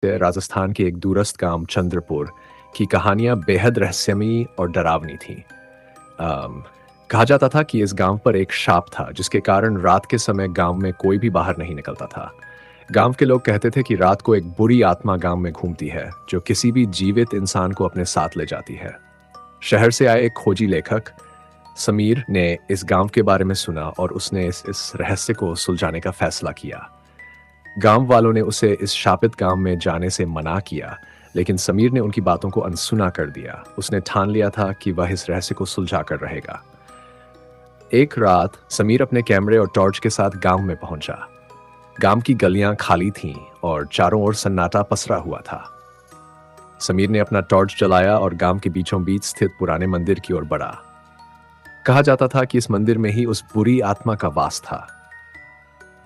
राजस्थान के एक दूरस्थ गांव चंद्रपुर की कहानियां बेहद रहस्यमयी और डरावनी थीं। अम, कहा जाता था कि इस गांव पर एक शाप था जिसके कारण रात के समय गांव में कोई भी बाहर नहीं निकलता था। गांव के लोग कहते थे कि रात को एक बुरी आत्मा गांव में घूमती है जो किसी भी जीवित इंसान को अपने साथ ले जाती है। शहर से आए एक खोजी लेखक समीर ने इस गांव के बारे में सुना और उसने इस रहस्य को सुलझाने का फैसला किया। गांव वालों ने उसे इस शापित गांव में जाने से मना किया, लेकिन समीर ने उनकी बातों को अनसुना कर दिया। उसने ठान लिया था कि वह इस रहस्य को सुलझा कर रहेगा। एक रात समीर अपने कैमरे और टॉर्च के साथ गांव में पहुंचा। गांव की गलियां खाली थीं और चारों ओर सन्नाटा पसरा हुआ था। समीर ने अपना टॉर्च जलाया और गांव के बीचों बीच स्थित पुराने मंदिर की ओर बढ़ा। कहा जाता था कि इस मंदिर में ही उस बुरी आत्मा का वास था।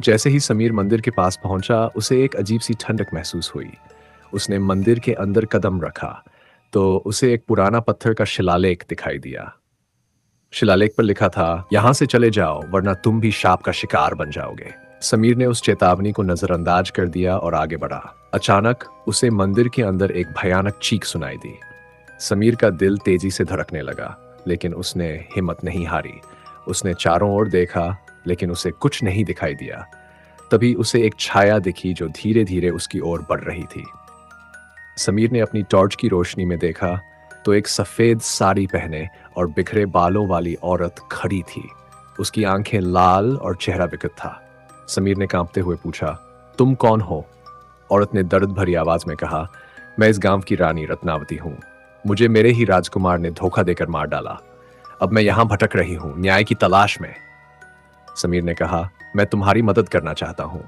जैसे ही समीर मंदिर के पास पहुंचा, उसे एक अजीब सी ठंडक महसूस हुई। उसने मंदिर के अंदर कदम रखा तो उसे एक पुराना पत्थर का शिलालेख दिखाई दिया। शिलालेख पर लिखा था, यहां से चले जाओ वरना तुम भी शाप का शिकार बन जाओगे। समीर ने उस चेतावनी को नजरअंदाज कर दिया और आगे बढ़ा। अचानक उसे मंदिर के अंदर एक भयानक चीख सुनाई दी। समीर का दिल तेजी से धड़कने लगा, लेकिन उसने हिम्मत नहीं हारी। उसने चारों ओर देखा, लेकिन उसे कुछ नहीं दिखाई दिया। तभी उसे एक छाया दिखी जो धीरे धीरे उसकी ओर बढ़ रही थी। समीर ने अपनी टॉर्च की रोशनी में देखा तो एक सफेद साड़ी पहने और बिखरे बालों वाली औरत खड़ी थी। उसकी आंखें लाल और चेहरा विकृत था। समीर ने कांपते हुए पूछा, तुम कौन हो? औरत ने दर्द भरी आवाज में कहा, मैं इस गांव की रानी रत्नावती हूं। मुझे मेरे ही राजकुमार ने धोखा देकर मार डाला। अब मैं यहां भटक रही हूं, न्याय की तलाश में। समीर ने कहा, मैं तुम्हारी मदद करना चाहता हूं।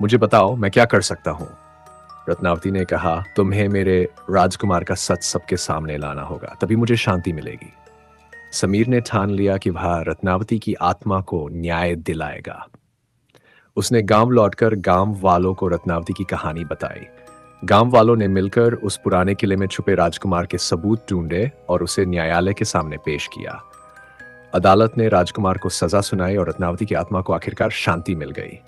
मुझे बताओ मैं क्या कर सकता हूं? रत्नावती ने कहा, तुम्हें मेरे राजकुमार का सच सबके सामने लाना होगा, तभी मुझे शांति मिलेगी। समीर ने ठान लिया कि वह रत्नावती की आत्मा को न्याय दिलाएगा। उसने गांव लौटकर गांव वालों को रत्नावती की कहानी बताई। गांव वालों ने मिलकर उस पुराने किले में छुपे राजकुमार के सबूत ढूंढे और उसे न्यायालय के सामने पेश किया। अदालत ने राजकुमार को सजा सुनाई और रत्नावती की आत्मा को आखिरकार शांति मिल गई।